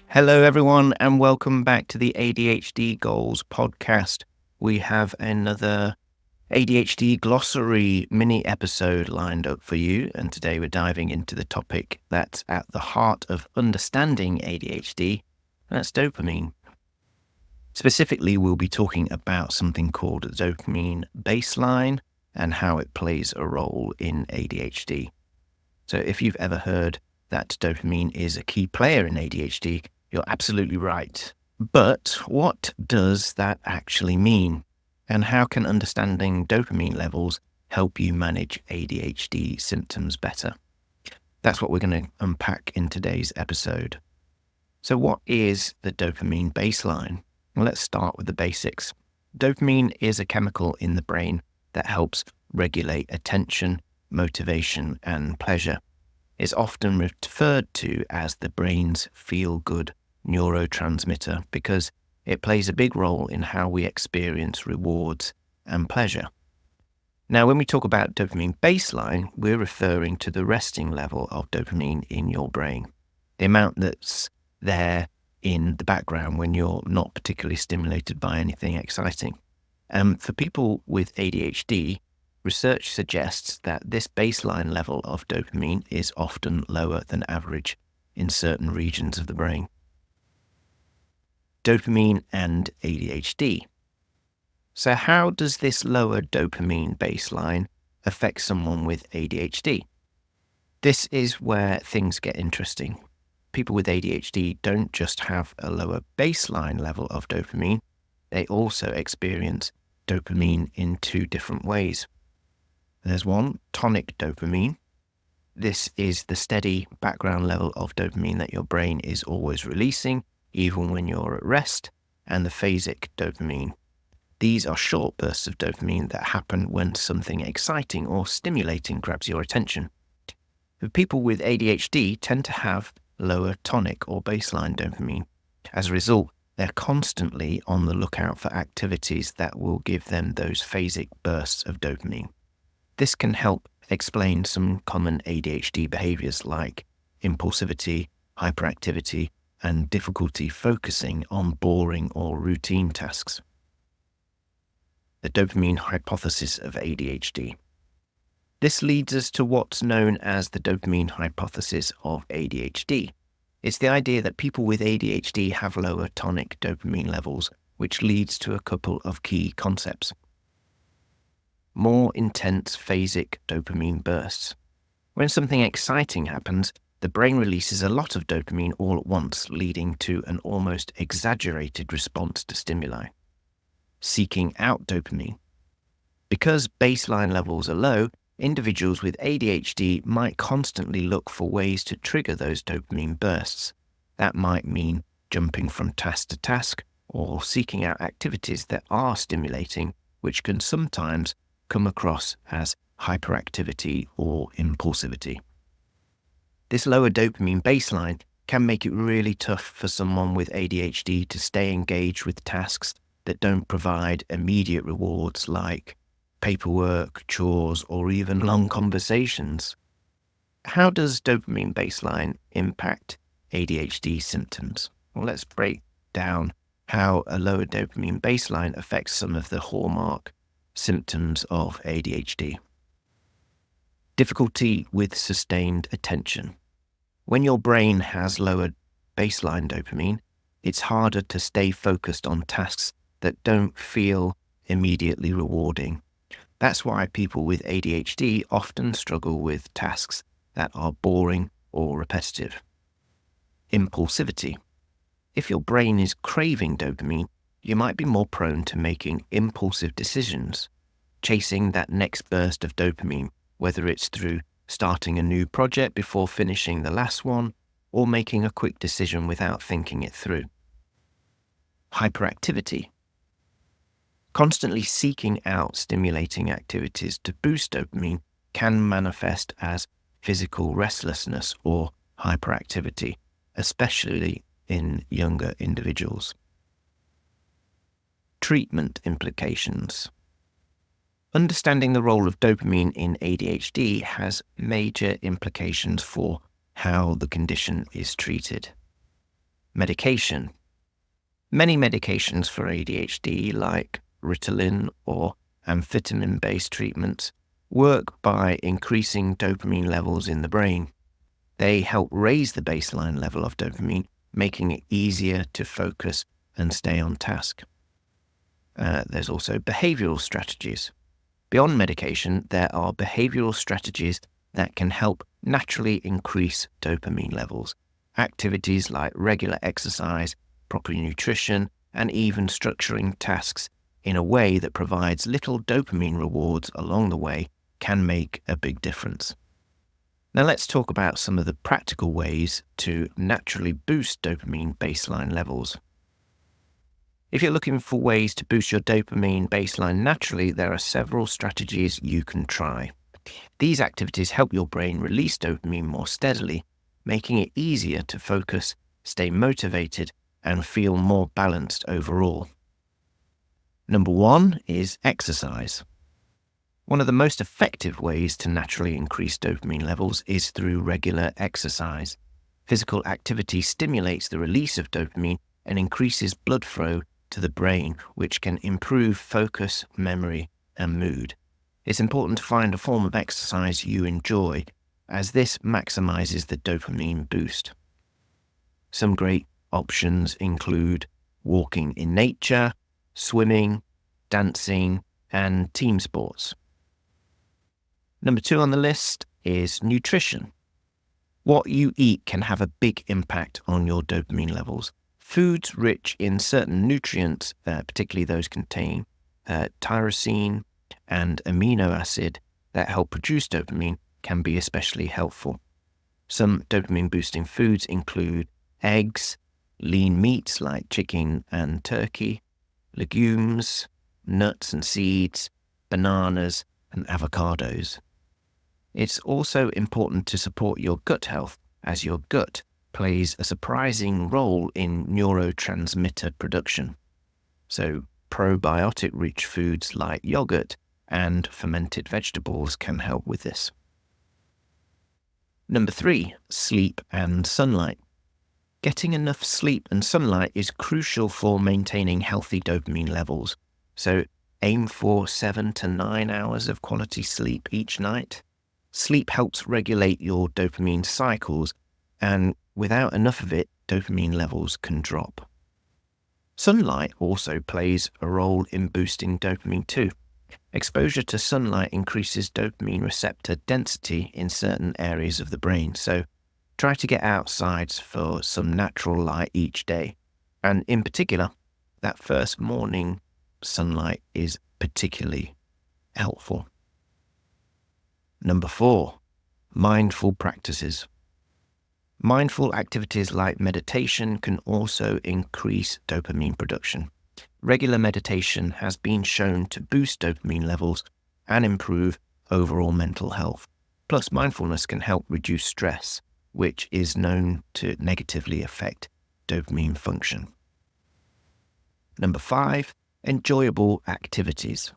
Hello, everyone, and welcome back to the ADHD Goals Podcast. We have another ADHD Glossary mini episode lined up for you, and today we're diving into the topic that's at the heart of understanding ADHD, and that's dopamine. Specifically, we'll be talking about something called the dopamine baseline and how it plays a role in ADHD. So if you've ever heard that dopamine is a key player in ADHD, you're absolutely right. But what does that actually mean? And how can understanding dopamine levels help you manage ADHD symptoms better? That's what we're going to unpack in today's episode. So what is the dopamine baseline? Well, let's start with the basics. Dopamine is a chemical in the brain that helps regulate attention, motivation, and pleasure. It's often referred to as the brain's feel-good neurotransmitter because it plays a big role in how we experience rewards and pleasure. Now, when we talk about dopamine baseline, we're referring to the resting level of dopamine in your brain, the amount that's there in the background when you're not particularly stimulated by anything exciting. For people with ADHD, research suggests that this baseline level of dopamine is often lower than average in certain regions of the brain. Dopamine and ADHD. So how does this lower dopamine baseline affect someone with ADHD? This is where things get interesting. People with ADHD don't just have a lower baseline level of dopamine, they also experience dopamine in two different ways. There's one, tonic dopamine. This is the steady background level of dopamine that your brain is always releasing, even when you're at rest, and the phasic dopamine. These are short bursts of dopamine that happen when something exciting or stimulating grabs your attention. The people with ADHD tend to have lower tonic or baseline dopamine. As a result, they're constantly on the lookout for activities that will give them those phasic bursts of dopamine. This can help explain some common ADHD behaviors like impulsivity, hyperactivity, and difficulty focusing on boring or routine tasks. The dopamine hypothesis of ADHD. This leads us to what's known as the dopamine hypothesis of ADHD. It's the idea that people with ADHD have lower tonic dopamine levels, which leads to a couple of key concepts. More intense phasic dopamine bursts. When something exciting happens, the brain releases a lot of dopamine all at once, leading to an almost exaggerated response to stimuli. Seeking out dopamine. Because baseline levels are low, individuals with ADHD might constantly look for ways to trigger those dopamine bursts. That might mean jumping from task to task or seeking out activities that are stimulating, which can sometimes come across as hyperactivity or impulsivity. This lower dopamine baseline can make it really tough for someone with ADHD to stay engaged with tasks that don't provide immediate rewards like paperwork, chores, or even long conversations. How does dopamine baseline impact ADHD symptoms? Well, let's break down how a lower dopamine baseline affects some of the hallmark symptoms of ADHD. Difficulty with sustained attention. When your brain has lower baseline dopamine, it's harder to stay focused on tasks that don't feel immediately rewarding. That's why people with ADHD often struggle with tasks that are boring or repetitive. Impulsivity. If your brain is craving dopamine, you might be more prone to making impulsive decisions, chasing that next burst of dopamine, whether it's through starting a new project before finishing the last one, or making a quick decision without thinking it through. Hyperactivity. Constantly seeking out stimulating activities to boost dopamine can manifest as physical restlessness or hyperactivity, especially in younger individuals. Treatment implications. Understanding the role of dopamine in ADHD has major implications for how the condition is treated. Medication. Many medications for ADHD, like Ritalin or amphetamine-based treatments, work by increasing dopamine levels in the brain. They help raise the baseline level of dopamine, making it easier to focus and stay on task. There's also behavioral strategies. Beyond medication, there are behavioral strategies that can help naturally increase dopamine levels. Activities like regular exercise, proper nutrition, and even structuring tasks in a way that provides little dopamine rewards along the way can make a big difference. Now let's talk about some of the practical ways to naturally boost dopamine baseline levels. If you're looking for ways to boost your dopamine baseline naturally, there are several strategies you can try. These activities help your brain release dopamine more steadily, making it easier to focus, stay motivated, and feel more balanced overall. Number 1 is exercise. One of the most effective ways to naturally increase dopamine levels is through regular exercise. Physical activity stimulates the release of dopamine and increases blood flow to the brain, which can improve focus, memory, and mood. It's important to find a form of exercise you enjoy, as this maximizes the dopamine boost. Some great options include walking in nature, swimming, dancing, and team sports. Number 2 on the list is nutrition. What you eat can have a big impact on your dopamine levels. Foods rich in certain nutrients, particularly those containing tyrosine and amino acid that help produce dopamine, can be especially helpful. Some dopamine-boosting foods include eggs, lean meats like chicken and turkey, legumes, nuts and seeds, bananas, and avocados. It's also important to support your gut health, as your gut plays a surprising role in neurotransmitter production. So probiotic-rich foods like yogurt and fermented vegetables can help with this. Number 3, sleep and sunlight. Getting enough sleep and sunlight is crucial for maintaining healthy dopamine levels. So aim for 7 to 9 hours of quality sleep each night. Sleep helps regulate your dopamine cycles, and without enough of it, dopamine levels can drop. Sunlight also plays a role in boosting dopamine too. Exposure to sunlight increases dopamine receptor density in certain areas of the brain, so try to get outside for some natural light each day. And in particular, that first morning sunlight is particularly helpful. Number 4, mindful practices. Mindful activities like meditation can also increase dopamine production. Regular meditation has been shown to boost dopamine levels and improve overall mental health. Plus, mindfulness can help reduce stress, which is known to negatively affect dopamine function. Number 5, enjoyable activities.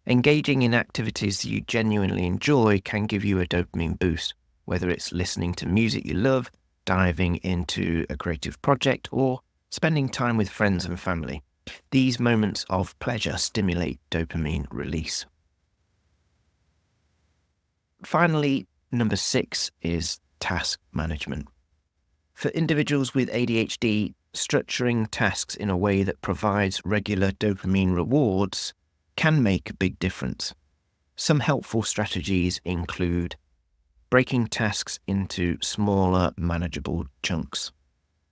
Engaging in activities you genuinely enjoy can give you a dopamine boost, whether it's listening to music you love, diving into a creative project, or spending time with friends and family. These moments of pleasure stimulate dopamine release. Finally, number 6 is task management. For individuals with ADHD, structuring tasks in a way that provides regular dopamine rewards can make a big difference. Some helpful strategies include breaking tasks into smaller, manageable chunks.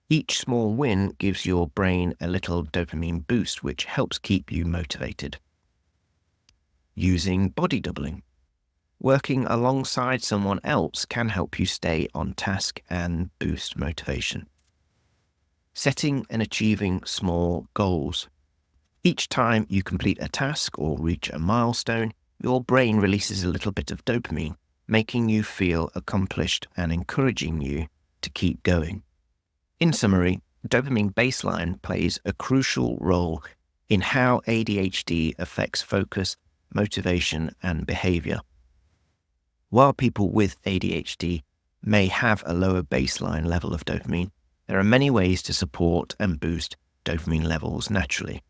Each small win gives your brain a little dopamine boost, which helps keep you motivated. Using body doubling. Working alongside someone else can help you stay on task and boost motivation. Setting and achieving small goals. Each time you complete a task or reach a milestone, your brain releases a little bit of dopamine, making you feel accomplished and encouraging you to keep going. In summary, dopamine baseline plays a crucial role in how ADHD affects focus, motivation, and behavior. While people with ADHD may have a lower baseline level of dopamine, there are many ways to support and boost dopamine levels naturally.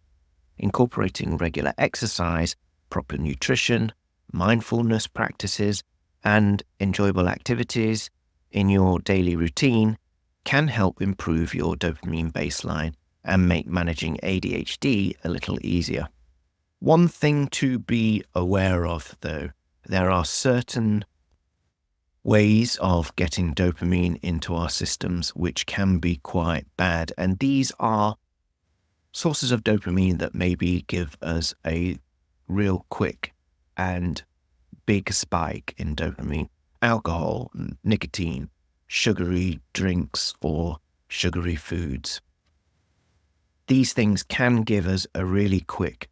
Incorporating regular exercise, proper nutrition, mindfulness practices, and enjoyable activities in your daily routine can help improve your dopamine baseline and make managing ADHD a little easier. One thing to be aware of, though, there are certain ways of getting dopamine into our systems which can be quite bad, and these are sources of dopamine that maybe give us a real quick and big spike in dopamine. Alcohol, nicotine, sugary drinks, or sugary foods. These things can give us a really quick,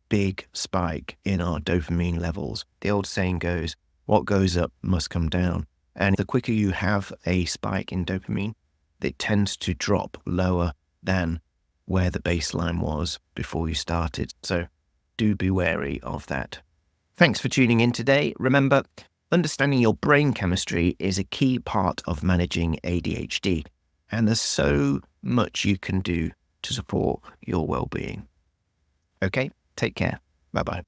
big spike in our dopamine levels. The old saying goes, what goes up must come down. And the quicker you have a spike in dopamine, it tends to drop lower than where the baseline was before you started. So do be wary of that. Thanks for tuning in today. Remember, understanding your brain chemistry is a key part of managing ADHD, and there's so much you can do to support your well-being. Okay, take care. Bye-bye.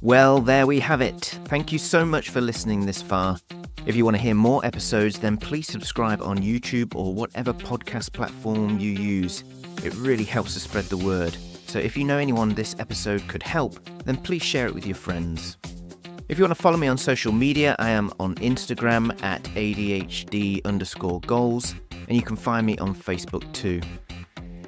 Well, there we have it. Thank you so much for listening this far. If you want to hear more episodes, then please subscribe on YouTube or whatever podcast platform you use. It really helps to spread the word. So if you know anyone this episode could help, then please share it with your friends. If you want to follow me on social media, I am on Instagram at ADHD_goals, and you can find me on Facebook too.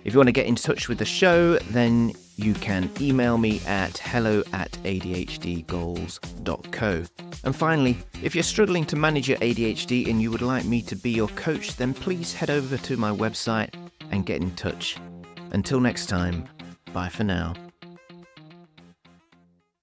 If you want to get in touch with the show, then you can email me at hello@adhdgoals.co. And finally, if you're struggling to manage your ADHD and you would like me to be your coach, then please head over to my website and get in touch. Until next time, bye for now.